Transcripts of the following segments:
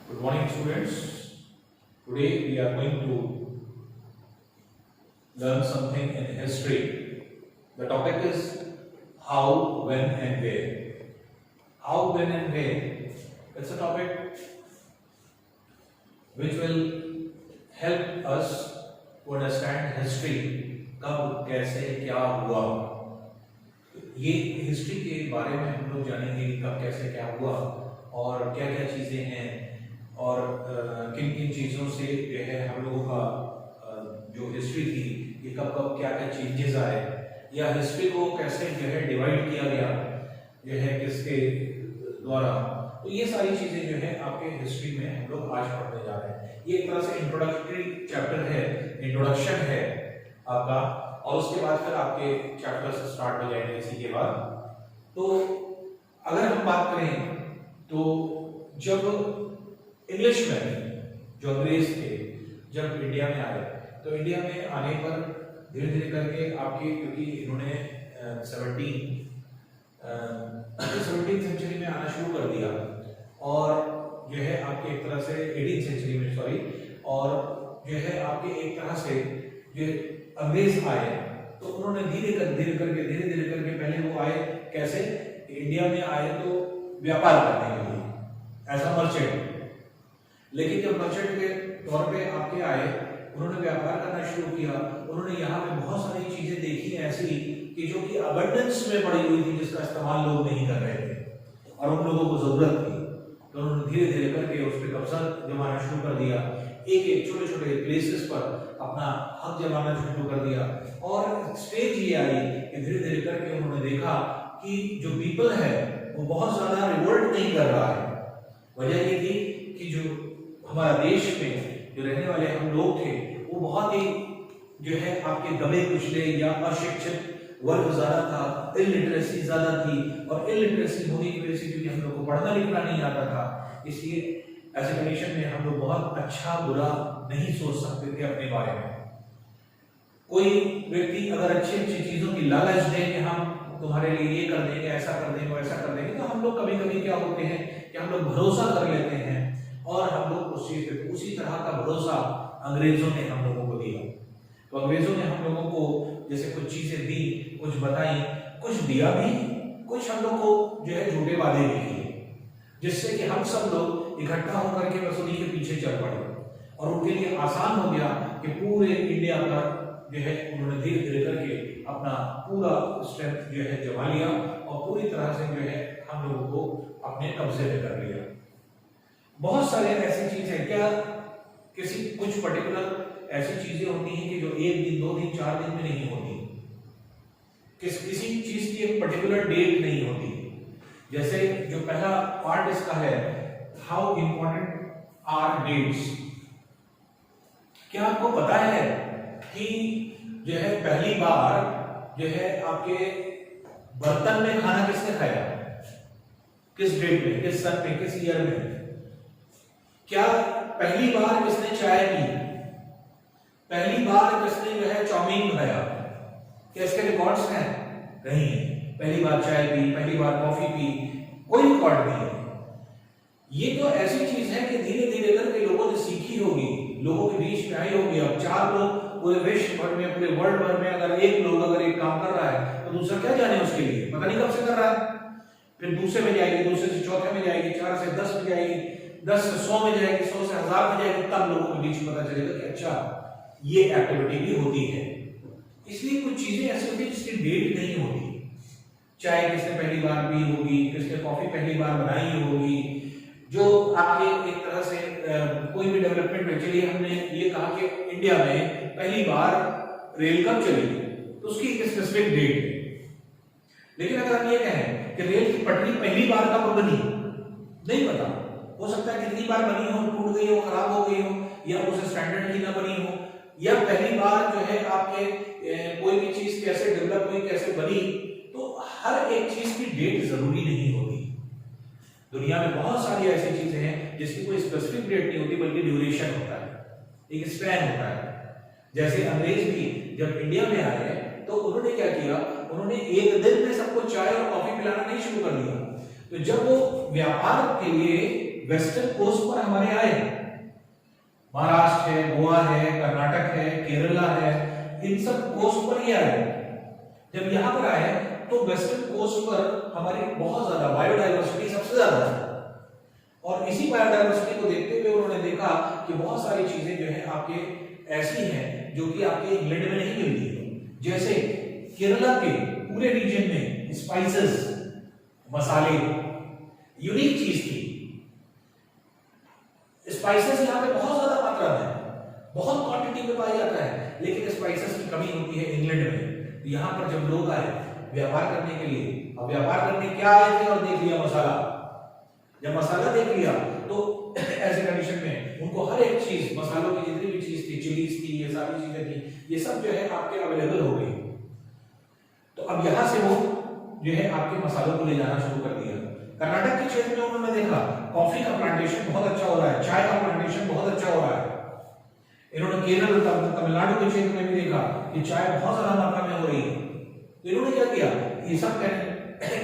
Good morning, students. Today we are going to learn something in history. The topic is how, when, and where. How, when, and where. It's a topic which will help us to understand history. कब, कैसे, क्या हुआ. ये history के बारे में हम लोग जानेंगे कि कब, कैसे, क्या हुआ और क्या क्या चीज़ें हैं और किन किन चीज़ों से जो है हम लोगों का जो हिस्ट्री थी ये कब कब क्या क्या चेंजेस आए या हिस्ट्री को कैसे जो है डिवाइड किया गया जो है किसके द्वारा. तो ये सारी चीज़ें जो है आपके हिस्ट्री में हम लोग आज पढ़ने जा रहे हैं. ये एक तरह से इंट्रोडक्टरी चैप्टर है, इंट्रोडक्शन है आपका, और उसके बाद फिर आपके चैप्टर से स्टार्ट हो जाएंगे इसी के बाद. तो अगर हम बात करें तो जब इंग्लिशमैन जो अंग्रेज थे जब इंडिया में आए तो इंडिया में आने पर धीरे धीरे करके आपके, क्योंकि इन्होंने 17th सेंचुरी में आना शुरू कर दिया और जो है आपके एक तरह से 18th सेंचुरी में सॉरी, और जो है आपके एक तरह से जो अंग्रेज आए तो उन्होंने धीरे धीरे करके पहले वो आए कैसे, इंडिया में आए तो व्यापार करने के लिए एज अ मर्चेंट. लेकिन जब मर्चेंट के तौर पे आपके आए उन्होंने व्यापार करना शुरू किया. उन्होंने यहाँ पे बहुत सारी चीजें देखी ऐसी कि जो कि अबंडेंस में पड़ी हुई थी जिसका इस्तेमाल लोग नहीं कर रहे थे और उन लोगों को जरूरत थी. तो उन्होंने धीरे धीरे करके उस पर कब्जा जमाना शुरू कर दिया. एक एक छोटे छोटे प्लेसेस पर अपना हक जमाना शुरू कर दिया और स्टेज ये आई कि धीरे धीरे करके उन्होंने देखा कि जो पीपल है वो बहुत ज्यादा रिवोल्ट नहीं कर रहा है. वजह ये थी कि जो हमारा देश में जो रहने वाले हम लोग थे वो बहुत ही जो है आपके दबे कुचले या अशिक्षित वर्ग ज्यादा था, इलिटरेसी ज्यादा थी और इलिटरेसी होने की वजह से क्योंकि हम लोग को पढ़ना लिखना नहीं आता था इसलिए ऐसे कंडीशन में हम लोग बहुत अच्छा बुरा नहीं सोच सकते थे अपने बारे में. कोई व्यक्ति अगर अच्छी अच्छी चीजों की लालच दे कि हम तुम्हारे लिए ये कर देंगे, ऐसा कर देंगे, वैसा कर देंगे, तो हम लोग कभी कभी क्या होते हैं कि हम लोग भरोसा कर लेते हैं और हम लोग उस चीज पे उसी तरह का भरोसा अंग्रेजों ने हम लोगों को दिया. तो अंग्रेजों ने हम लोगों को जैसे कुछ चीजें दी, कुछ बताई, कुछ दिया भी, कुछ हम लोग को जो है झूठे वादे भी किए जिससे कि हम सब लोग इकट्ठा होकर के बस उन्हीं के पीछे चल पड़े और उनके लिए आसान हो गया कि पूरे इंडिया पर जो है उन्होंने धीरे धीरे करके अपना पूरा स्ट्रेंथ जो है जमा लिया और पूरी तरह से जो है हम लोगों को अपने कब्जे में कर लिया. बहुत सारे ऐसी चीजें, क्या किसी कुछ पर्टिकुलर ऐसी चीजें होती हैं कि जो एक दिन, 2 दिन, 4 दिन में नहीं होती. किसी चीज की एक पर्टिकुलर डेट नहीं होती. जैसे जो पहला पार्ट इसका है, हाउ इंपॉर्टेंट आर डेट्स. क्या आपको पता है कि जो है पहली बार जो है आपके बर्तन में खाना किसने खाया, किस डेट में, किस सन में, किस ईयर में? क्या पहली बार किसने चाय पी, पहली बार किसने जो है चाउमीन खाया? क्या इसके रिकॉर्ड्स हैं? नहीं है. पहली बार चाय पी, पहली बार कॉफी पी, कोई रिकॉर्ड नहीं है. ये तो ऐसी चीज है कि धीरे धीरे करके लोगों ने सीखी होगी, लोगों के बीच में आई होगी. अब 4 लोग पूरे विश्व भर में, पूरे वर्ल्ड भर में अगर एक लोग अगर एक काम कर रहा है तो दूसरा क्या जाने उसके लिए, पता नहीं कब से कर रहा है. फिर दूसरे में जाएगी, दूसरे से चौथे में जाएगी, 4 से 10 में जाएगी, 10 से 100 में जाएगी, 100 से 1000 में जाएगी, तब लोगों के बीच में पता चलेगा कि अच्छा ये एक्टिविटी भी होती है. इसलिए कुछ चीजें ऐसी होती है जिसकी डेट नहीं होती. चाय किसने पहली बार पी होगी, किसने कॉफी पहली बार बनाई होगी, जो आपके एक तरह से कोई भी डेवलपमेंट में. चलिए हमने ये कहा कि इंडिया में पहली बार रेल कब चली तो उसकी एक स्पेसिफिक डेट है. लेकिन अगर हम ये कहें कि रेल की पटरी पहली बार कब बनी, नहीं पता. हो सकता है कितनी बार बनी हो, टूट गई हो, खराब हो गई हो, या उसे स्टैंडर्ड की ना बनी हो, या पहली बार जो है आपके कोई भी चीज कैसे डेवलप हुई, कैसे बनी. तो हर एक चीज की डेट जरूरी नहीं होती. दुनिया में बहुत सारी ऐसी चीजें हैं जिसकी कोई स्पेसिफिक डेट नहीं होती बल्कि ड्यूरेशन होता है, एक स्पैन होता है. जैसे अंग्रेज भी जब इंडिया में आए तो उन्होंने क्या किया, उन्होंने एक दिन में सबको चाय और कॉफी पिलाना नहीं शुरू कर दिया. तो जब वो व्यापार के लिए वेस्टर्न कोस्ट पर हमारे आए, महाराष्ट्र है, गोवा है, कर्नाटक है, केरला है, इन सब कोस्ट पर ही आए। जब यहाँ पर आए तो वेस्टर्न कोस्ट पर हमारी बहुत ज्यादा बायोडाइवर्सिटी सबसे ज्यादा है, और इसी बायोडाइवर्सिटी को देखते हुए उन्होंने देखा कि बहुत सारी चीजें जो है आपके ऐसी हैं जो कि आपके इंग्लैंड में नहीं मिलती। जैसे केरला के पूरे रीजन में स्पाइसेस, मसाले यूनिक चीज थी। स्पाइसेस यहाँ पे बहुत ज्यादा मात्रा में, बहुत क्वांटिटी में पाया जाता है, लेकिन स्पाइसेस की कमी होती है इंग्लैंड में। यहाँ पर जब लोग आए व्यापार करने के लिए, अब व्यापार करने क्या आए थे और देख लिया मसाला, जब मसाला देख लिया तो ऐसे कंडीशन में उनको हर एक चीज, मसालों की जितनी भी चीज थी, चिलीज थी, ये सारी चीजें थी, ये सब जो है आपके अवेलेबल हो गई। तो अब यहां से वो जो है आपके मसालों को ले जाना शुरू कर दिया। कर्नाटक के क्षेत्र में उन्होंने देखा कॉफी का प्लांटेशन बहुत अच्छा हो रहा है, चाय का प्लांटेशन बहुत अच्छा हो रहा है। इन्होंने केरल, तमिलनाडु के क्षेत्र में भी देखा कि चाय बहुत ज्यादा मात्रा में हो रही है। तो इन्होंने क्या किया, ये सब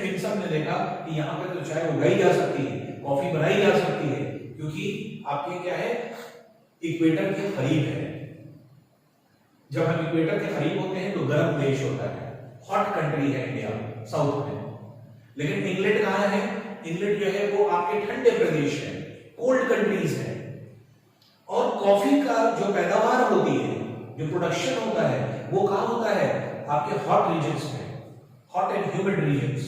इन सब ने देखा कि यहाँ पे तो चाय उगाई जा सकती है, कॉफी बनाई जा सकती है, क्योंकि आपके क्या है, इक्वेटर के करीब है। जब हम इक्वेटर के करीब होते हैं तो गर्म देश होता है, हॉट कंट्री है इंडिया साउथ में। लेकिन इंग्लैंड कहाँ है, इंग्लैंड जो है वो आपके ठंडे प्रदेश है, कोल्ड कंट्रीज है। और कॉफी का जो पैदावार होती है, जो प्रोडक्शन होता है, वो कहाँ होता है, आपके हॉट रीजन्स में, हॉट एंड ह्यूमिड रीजन्स,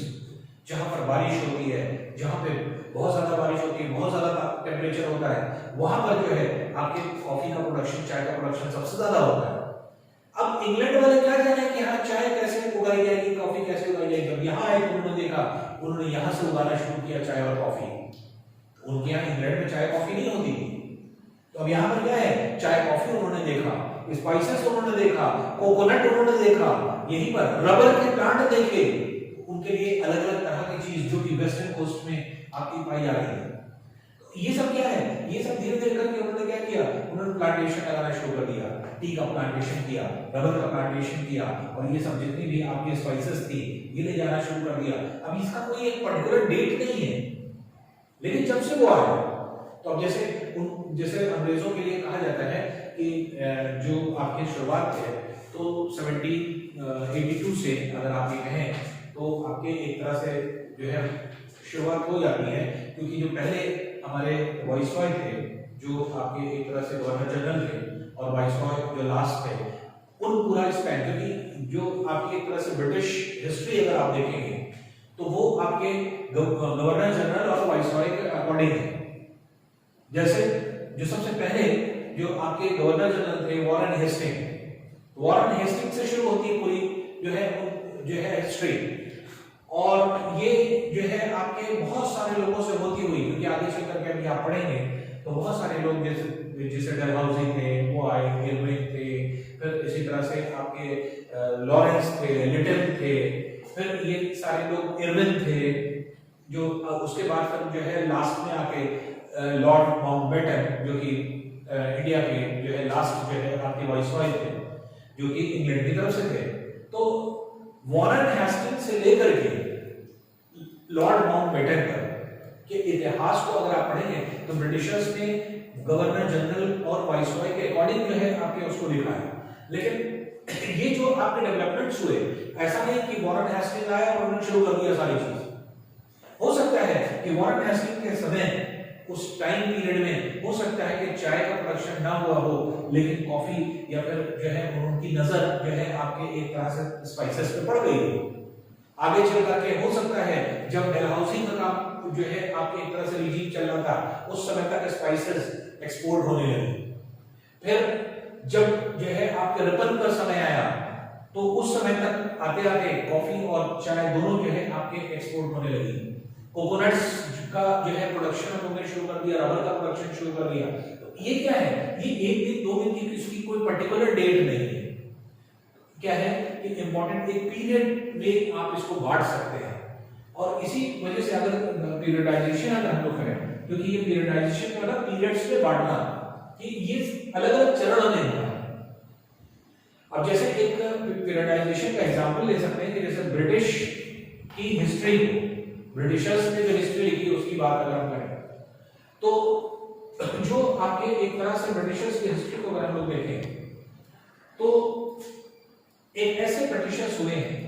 जहां पर बारिश होती है, जहां पे बहुत ज्यादा बारिश होती है, बहुत ज्यादा टेम्परेचर होता है, वहां पर जो है आपके कॉफी का प्रोडक्शन, चाय का प्रोडक्शन सबसे ज्यादा होता है। अब इंग्लैंड वाले क्या जाने कि हाँ चाय कैसे उगाई जाएगी, कॉफी कैसे उगाई जाएगी। जब यहाँ आए तो उन्होंने देखा, उन्होंने यहाँ से उगाना शुरू किया चाय और कॉफी। उनके यहाँ इंग्लैंड में चाय कॉफी नहीं होती, तो अब यहाँ पर क्या है, चाय कॉफी उन्होंने देखा, स्पाइसेस उन्होंने देखा, कोकोनट उन्होंने देखा, यहीं पर रबर के प्लांट देखे, उनके लिए अलग अलग तरह की चीज जो कि वेस्टर्न कोस्ट में आपकी पाई जा रही है। तो ये सब क्या है, ये सब धीरे धीरे करके उन्होंने क्या किया, उन्होंने प्लांटेशन लगाना शुरू कर दिया, टी का प्लांटेशन किया, रबर का प्लांटेशन किया, और ये सब जितनी भी आपकी स्पाइसेस थी ये ले जाना शुरू कर दिया। अब इसका कोई एक पर्टिकुलर डेट नहीं है, लेकिन जब से वो आया, तो अब जैसे अंग्रेजों के लिए कहा जाता है कि जो आपकी शुरुआत है तो 1782 से अगर आप ये कहें तो आपके एक तरह से जो है शुरुआत हो जाती है, क्योंकि जो पहले हमारे वाइसरॉय थे, जो आपके एक तरह से गवर्नर जनरल थे, और वाइसरॉय जो लास्ट थे, उन पूरा स्पैन, क्योंकि जो आपकी एक तरह से ब्रिटिश हिस्ट्री अगर आप देखेंगे तो वो आपके गवर्नर जनरल और वाइसरॉय के अकॉर्डिंग है। जैसे जो सबसे पहले जो आपके गवर्नर जनरल थे वॉरेन हेस्टिंग, वॉरेन हेस्टिंग से शुरू होती है पूरी जो है हिस्ट्री, और ये जो है आपके बहुत सारे लोगों से होती हुई, क्योंकि आगे चल करके अभी आप पढ़ेंगे तो बहुत सारे लोग जैसे डलहौजी थे, वो आए, इरविन थे, फिर इसी तरह से आपके लॉरेंस थे, लिटिल थे, फिर ये सारे लोग इरविन थे, जो उसके बाद फिर जो है लास्ट में आके लॉर्ड माउंटबेटन, जो कि इंडिया के जो है लास्ट जो है आपके वाइसरॉय थे, जो कि इंग्लैंड की तरफ से थे। तो वॉरेन हेस्टिंग्स से लेकर के लॉर्ड माउंटबेटन तक के इतिहास को अगर आप पढ़ेंगे तो ब्रिटिशर्स ने गवर्नर जनरल और वाइसरॉय के अकॉर्डिंग जो है आपके उसको लिखा है। लेकिन ये जो आपके डेवलपमेंट्स हुए, ऐसा नहीं कि वॉरेन हेस्टिंग आया और उन्होंने शुरू कर दिया सारी चीज। हो सकता है कि वॉरेन हेस्टिंग के समय उस टाइम पीरियड में हो सकता है कि चाय का प्रोडक्शन ना हुआ हो, लेकिन कॉफी या फिर जो है उनकी नजर जो है आपके एक तरह से स्पाइसेस पे पड़ गई हो। आगे चल करके हो सकता है जब डलहौजी का काम जो है आपके एक तरह से रिजीम चल रहा था, उस समय तक स्पाइसेस एक्सपोर्ट होने लगे। फिर जब जो है आपके रिपन का समय आया तो उस समय तक आते आते कॉफी और चाय दोनों जो है आपके एक्सपोर्ट होने लगी। कोकोनट्स का जो है प्रोडक्शन उन्होंने शुरू कर दिया, रबर का प्रोडक्शन शुरू कर दिया। तो ये क्या है, ये एक दिन दो दिन की इसकी कोई पर्टिकुलर डेट नहीं है। क्या है कि इंपॉर्टेंट एक पीरियड में आप इसको बांट सकते हैं, और इसी वजह से अगर पीरियडाइजेशन अगर हम लोग करें, क्योंकि ये पीरियडाइजेशन का मतलब पीरियड्स में बांटना, कि ये अलग अलग चरण में होता है। अब जैसे एक पीरियडाइजेशन का एग्जांपल ले सकते हैं कि जैसे ब्रिटिश की हिस्ट्री को, ब्रिटिशर्स ने जो हिस्ट्री लिखी उसकी बात अगर हम करें तो जो आपके एक तरह से ब्रिटिशर्स की हिस्ट्री को अगर हम लोग देखें तो एक ऐसे ब्रिटिशर्स हुए हैं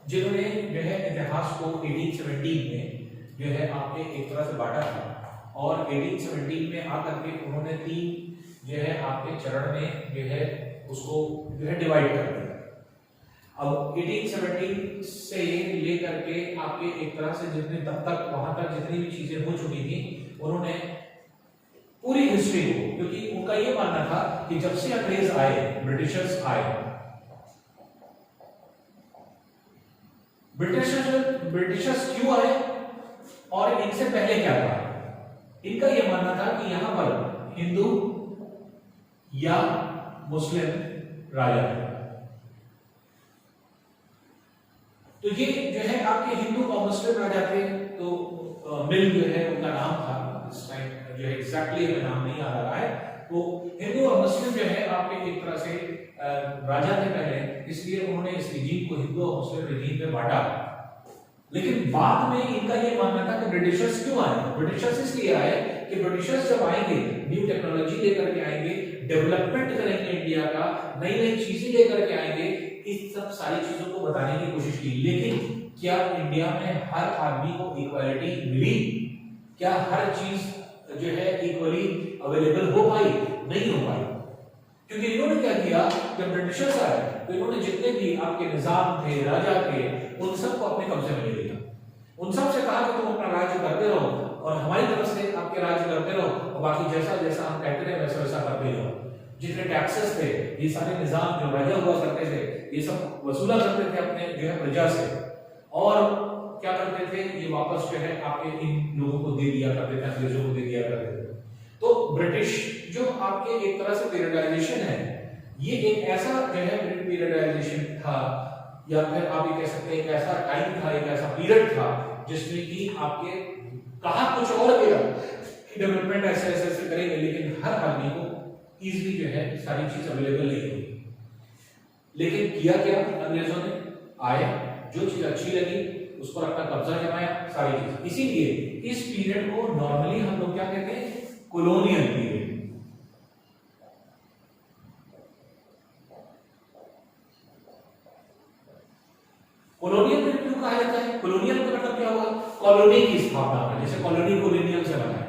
जिन्होंने जो है इतिहास को 1817 में जो है आपके एक तरह से बांटा था और 1817 में आकर के उन्होंने 3 जो है आपके चरण में जो है उसको जो है डिवाइड कर दिया। अब 1817 से लेकर के आपके एक तरह से जितने तब तक वहां तक जितनी भी चीजें हो चुकी थी उन्होंने पूरी हिस्ट्री को, क्योंकि उनका ये मानना था कि जब से अंग्रेज आए, ब्रिटिशर्स आए, ब्रिटिशर्स क्यों आए और इनसे पहले क्या था, इनका यह मानना था कि यहां पर हिंदू या मुस्लिम राजा थे। तो ये जो है आपके हिंदू और मुस्लिम राजा थे। तो मिल जो है उनका नाम था, इस टाइम जो है एग्जैक्टली हमें नाम नहीं आ रहा है। तो हिंदू और मुस्लिम जो है आपके एक तरह से राजा थे पहले, इसलिए उन्होंने इस रिजीम को हिंदू और मुस्लिम रिजीम में बांटा। लेकिन बाद में इनका ये मानना था कि ब्रिटिशर्स क्यों आए। ब्रिटिशर्स इसलिए आए कि ब्रिटिशर्स जब आएंगे न्यू टेक्नोलॉजी लेकर के आएंगे, डेवलपमेंट करेंगे इंडिया का, नई नई चीजें लेकर के आएंगे, इस सब सारी चीजों को बताने की कोशिश की। लेकिन क्या इंडिया में हर आदमी को इक्वालिटी मिली? क्या हर चीज जो है इक्वली अवेलेबल हो पाई? नहीं हो पाई। क्योंकि इन्होंने क्या किया, जब ब्रिटिशर्स आए तो इन्होंने जितने भी आपके निजाम थे, राजा थे, उन सबको अपने कब्जे में ले लिया। उन सब से कहा कि तुम अपना राज्य करते रहो और हमारी तरफ से आपके राज्य करते रहो और बाकी जैसा जैसा हम कहते रहे वैसा वैसा करते रहो। जितने टैक्सेस थे, ये सारे निजाम जो राजा हुआ करते थे, ये सब वसूला करते थे अपने जो है प्रजा से, और क्या करते थे, ये वापस जो है आपके इन लोगों को दे दिया करते थे, अंग्रेजों को दे दिया करते थे। तो ब्रिटिश जो आपके एक तरह से पीरियडाइजेशन है, ये एक ऐसा जो है पीरियडाइजेशन था, या फिर आप ये कह सकते हैं एक ऐसा टाइम था, एक ऐसा पीरियड था जिसमें कि आपके कहा कुछ और गया डेवलपमेंट ऐसे ऐसे ऐसे करेंगे, लेकिन हर आदमी को इजीली जो है सारी चीज अवेलेबल नहीं होगी। लेकिन किया क्या अंग्रेजों ने, आए, जो चीज अच्छी लगी उस पर अपना कब्जा जमाया, सारी चीज। इसीलिए इस पीरियड को नॉर्मली हम लोग क्या कहते हैं, कॉलोनियल पीरियड। कॉलोनियल पीरियड क्यों कहा जाता है? कॉलोनियल का मतलब क्या हुआ, कॉलोनी की स्थापना का, जैसे कॉलोनी कोलोनियल से बना है।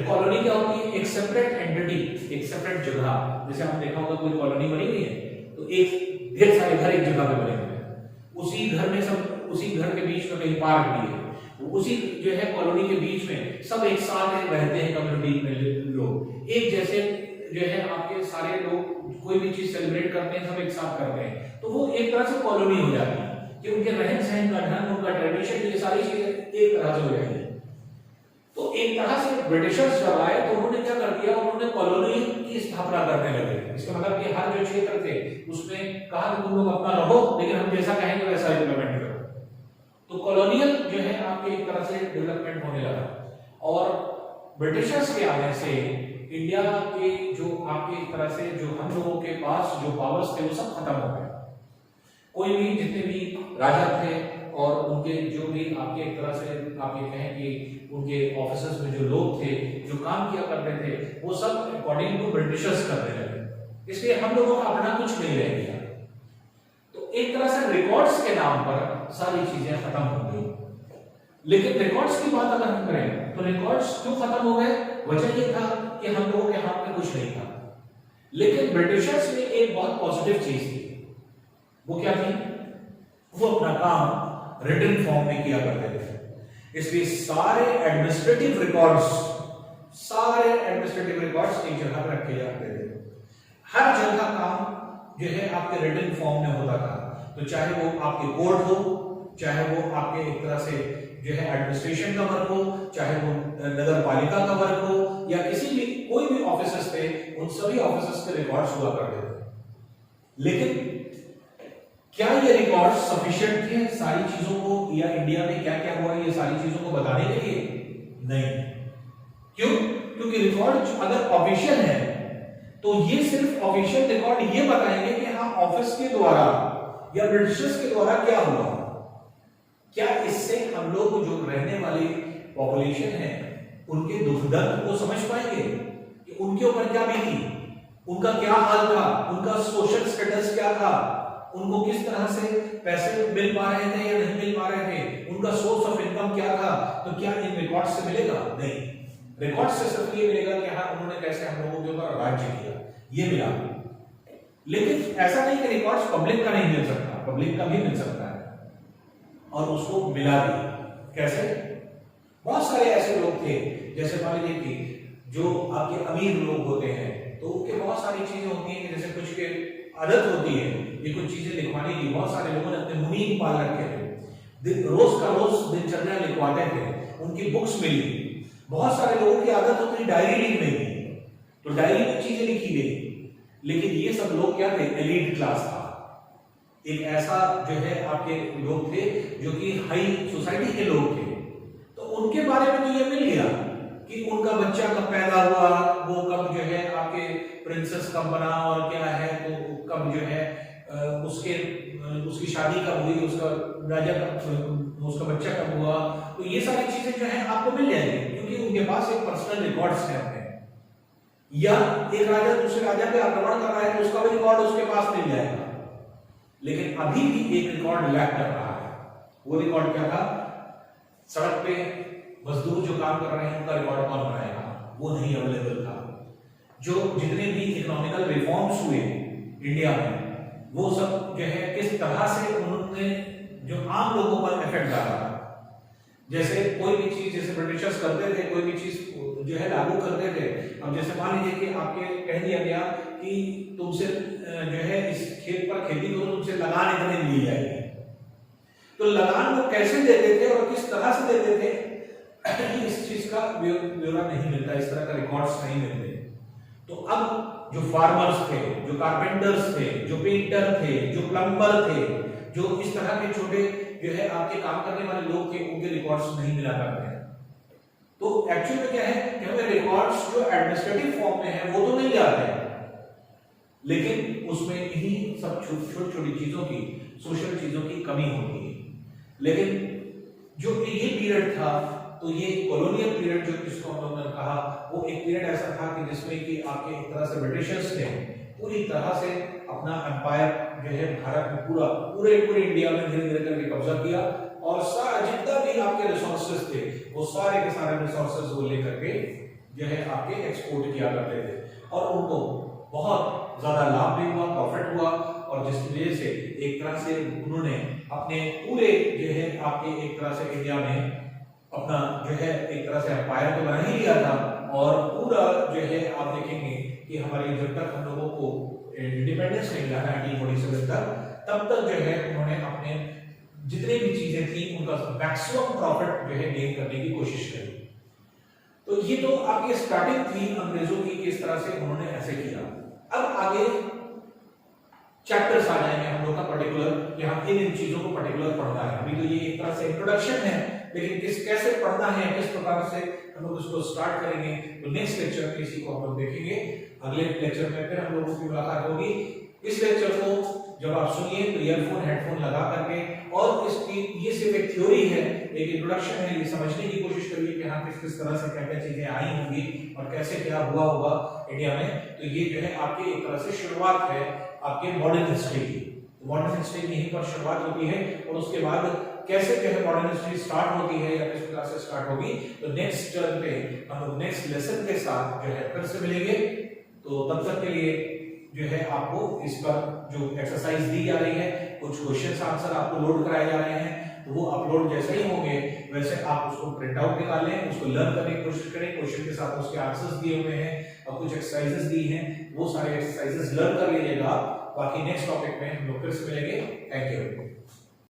कॉलोनी क्या होती है, एक सेपरेट एंटिटी, एक सेपरेट जगह। जैसे आपने देखा होगा कोई कॉलोनी बनी हुई है तो एक ढेर सारे घर एक जगह पे बने हुए हैं, उसी घर में सब, उसी घर के बीच में कहीं पार्क भी है, उसी जो है कॉलोनी के बीच में सब एक साथ रहते हैं, कम्युनिटी में लोग एक जैसे जो है आपके सारे लोग कोई भी चीज सेलिब्रेट करते हैं, सब एक साथ करते हैं, तो वो एक तरह से कॉलोनी हो जाती है कि उनके रहन सहन का ढंग, उनका ट्रेडिशन, ये सारी चीजें एक तरह से हो जाएंगी। तो एक तरह से ब्रिटिशर्स जब आए तो उन्होंने क्या कर दिया, उन्होंने कॉलोनी की स्थापना करने लगे। इसका मतलब कि हर जो क्षेत्र थे उसमें कहा कि तुम लोग अपना रहो, लेकिन हम जैसा कहेंगे वैसा इम्प्लीमेंट करो। तो कॉलोनियल जो है आपके एक तरह से डेवलपमेंट होने लगा। और ब्रिटिशर्स के आने से इंडिया के जो आपके एक तरह से जो हम लोगों के पास जो पावर्स थे वो सब खत्म हो गए। कोई भी जितने भी राजा थे और उनके जो भी आपके एक तरह से आप ये कहें कि उनके ऑफिसर्स में जो लोग थे जो काम किया करते थे, वो सब अकॉर्डिंग टू ब्रिटिशर्स करने लगे। इसलिए हम लोगों का अपना कुछ नहीं रह गया। तो एक तरह से रिकॉर्ड्स के नाम पर सारी चीजें खत्म हो गई। लेकिन रिकॉर्ड्स की बात अगर हम करें तो रिकॉर्ड्स क्यों खत्म हो गए, वजह ये था कि हम लोगों के हाथ में कुछ नहीं था। लेकिन ब्रिटिशर्स में एक बहुत पॉजिटिव चीज थी, वो क्या थी, वो अपना काम रिटन फॉर्म में किया करते थे। इसलिए सारे एडमिनिस्ट्रेटिव रिकॉर्ड्स एक जगह पर रखे जाते थे। हर जगह काम जो है आपके रिटन फॉर्म में होता था। तो चाहे वो आपके कोर्ट हो, चाहे वो आपके एक तरह से जो है एडमिनिस्ट्रेशन का वर्क हो, चाहे वो नगर पालिका का वर्क हो, या किसी भी कोई भी ऑफिसर्स थे, उन सभी ऑफिसर्स के रिकॉर्ड्स हुआ करते थे। लेकिन क्या ये रिकॉर्ड सफिशिएंट थे सारी चीजों को, या इंडिया में क्या क्या हुआ ये सारी चीजों को बताने के लिए? नहीं। क्यों? क्योंकि रिकॉर्ड अगर ऑफिशियल है तो ये सिर्फ ऑफिशियल रिकॉर्ड ये बताएंगे कि हाँ ऑफिस के द्वारा या ब्रिटिशर्स के द्वारा क्या हुआ। क्या इससे हम लोग जो रहने वाली पॉपुलेशन है उनके दुख दर्द को समझ पाएंगे कि उनके ऊपर क्या बीती, उनका क्या हाल था, उनका सोशल स्टेटस क्या था, उनको किस तरह से पैसे मिल पा रहे थे या नहीं मिल पा रहे थे, उनका सोर्स ऑफ इनकम क्या था। तो क्या इन रिकॉर्ड से मिलेगा? नहीं, रिकॉर्ड से सिर्फ ये मिलेगा कि हाँ उन्होंने कैसे हम लोगों के ऊपर राज्य किया, ये मिला। लेकिन ऐसा नहीं कि रिकॉर्ड्स पब्लिक का नहीं मिल सकता, पब्लिक का भी मिल सकता है, और उसको मिला भी। कैसे? बहुत सारे ऐसे लोग थे, जैसे मान लीजिए कि जो आपके अमीर लोग होते हैं तो उनके बहुत सारी चीजें होती हैं, जैसे कुछ के आदत होती है ये कुछ चीजें लिखवाने की। बहुत सारे लोगों ने अपने मुनीम पाल रखे थे, रोज का रोज दिनचर्या लिखवाते थे, उनकी बुक्स मिली। बहुत सारे लोगों की आदत होती है डायरी लिखने की, तो डायरी में चीजें लिखी गई। लेकिन ये सब लोग क्या थे? एलीट क्लास था, एक ऐसा जो है आपके लोग थे जो कि हाई सोसाइटी के लोग थे। तो उनके बारे में तो ये मिल गया कि उनका बच्चा कब पैदा हुआ, वो कब जो है आपके प्रिंसेस कब बना और क्या है, तो कब जो है उसकी शादी कब हुई, उसका राजा कब, उसका बच्चा कब हुआ। तो ये सारी चीजें जो है आपको मिल जाएंगी, क्योंकि उनके पास एक पर्सनल रिकॉर्ड्स है अपने। या एक राजा दूसरे राजा पे आक्रमण कर रहा है तो उसका भी रिकॉर्ड उसके पास मिल जाएगा। लेकिन अभी भी एक रिकॉर्ड लैक कर रहा है। वो रिकॉर्ड क्या था? सड़क पे मजदूर जो काम कर रहे हैं उनका रिकॉर्ड कौन बनाएगा? वो नहीं अवेलेबल था। जो जितने भी इकोनॉमिकल रिफॉर्म्स हुए इंडिया में, वो सब जो है किस तरह से उन्होंने जो आम लोगों पर इफेक्ट डाला। जैसे कोई भी चीज, जैसे ब्रिटिशर्स करते थे, कोई भी चीज जो है लागू करते थे। अब जैसे मान लीजिए कि आपके कह दिया गया कि तुमसे जो है इस खेत पर खेती करो, तुमसे लगान इतने ली जाएगी। तो लगान वो कैसे देते थे और किस तरह से देते थे, इस चीज का ब्यौरा नहीं मिलता, इस तरह का रिकॉर्ड्स नहीं मिलते। तो अब जो फार्मर्स थे, जो कारपेंटर्स थे, जो पेंटर थे, जो प्लम्बर थे, जो इस तरह के छोटे जो है आपके काम करने वाले लोग थे, उनके रिकॉर्ड्स नहीं मिला करते हैं। तो एक्चुअली में क्या है कि हमें रिकॉर्ड्स जो एडमिनिस्ट्रेटिव फॉर्म में है वो तो मिल जाते हैं, लेकिन उसमें इन्हीं सब छोटी छोटी चीजों की, सोशल चीजों की कमी होती है। लेकिन जो ये पीरियड था, तो ये कॉलोनियल पीरियड जो जिसको हम लोगों ने कहा, वो एक पीरियड ऐसा था कि जिसमें कि आपके एक तरह से ब्रिटिशर्स ने पूरी तरह से अपना एम्पायर जो है भारत में पूरे इंडिया में धीरे धीरे करके कब्जा किया, और सारा जितना भी आपके रिसोर्सेज थे वो सारे के सारे रिसोर्सेज वो लेकर के जो है आपके एक्सपोर्ट किया करते थे, और उनको बहुत ज्यादा लाभ भी हुआ, प्रॉफिट हुआ, और जिसकी वजह से एक तरह से उन्होंने अपने पूरे जो है आपके एक तरह से इंडिया में अपना जो है एक तरह से एम्पायर तो बना ही लिया था। और पूरा जो है आप देखेंगे कि हमारी जब तक हम लोगों को इंडिपेंडेंस नहीं मिला 1947 तक, तब तक जो है उन्होंने अपने जितनी भी चीजें थी उनका मैक्सिमम प्रॉफिट जो है गेन करने की कोशिश करी। तो ये तो आपकी स्टार्टिंग थी अंग्रेजों की, किस तरह से उन्होंने ऐसे किया। अब आगे चैप्टर्स आ जाएंगे हम लोग का पर्टिकुलर, कि हम इन चीजों को पर्टिकुलर पढ़ना है। अभी तो ये एक तरह से इंट्रोडक्शन है, लेकिन कैसे पढ़ना है, किस प्रकार से हम लोग इसको स्टार्ट करेंगे, तो नेक्स्ट लेक्चर में इसी को हम लोग देखेंगे। अगले लेक्चर में फिर हम लोगों की मुलाकात होगी। इस लेक्चर को जब आप सुनिए तो ईयरफोन हेडफोन लगा करके, और इसकी ये सिर्फ एक थ्योरी है, एक इंट्रोडक्शन है, ये समझने की कोशिश करिए कि हाँ किस तरह से क्या क्या चीजें आई होंगी और कैसे क्या हुआ होगा इंडिया में। तो ये जो है आपकी एक तरह से शुरुआत है आपके मॉडर्न हिस्ट्री की। मॉडर्न हिस्ट्री में यहीं पर शुरुआत होती है, और उसके बाद कैसे जो है मॉडर्न हिस्ट्री स्टार्ट होती है या किस प्रकार से स्टार्ट होगी। तो नेक्स्ट टर्न पे हम लोग नेक्स्ट लेसन के साथ जो है फिर से मिलेंगे। तो तब तक के लिए जो है आपको इस पर जो एक्सरसाइज दी जा रही है, कुछ क्वेश्चन आंसर आपको लोड कराए जा रहे हैं, तो वो अपलोड जैसे ही होंगे वैसे आप उसको प्रिंट आउट निकालें, उसको लर्न करने की कोशिश करें। क्वेश्चन के साथ उसके आंसर्स दिए हुए हैं और कुछ एक्सरसाइजेस दी हैं, वो सारे एक्सरसाइजेस लर्न कर लीजिएगा। बाकी नेक्स्ट टॉपिक में हम लोग फिर से मिलेंगे। Thank you.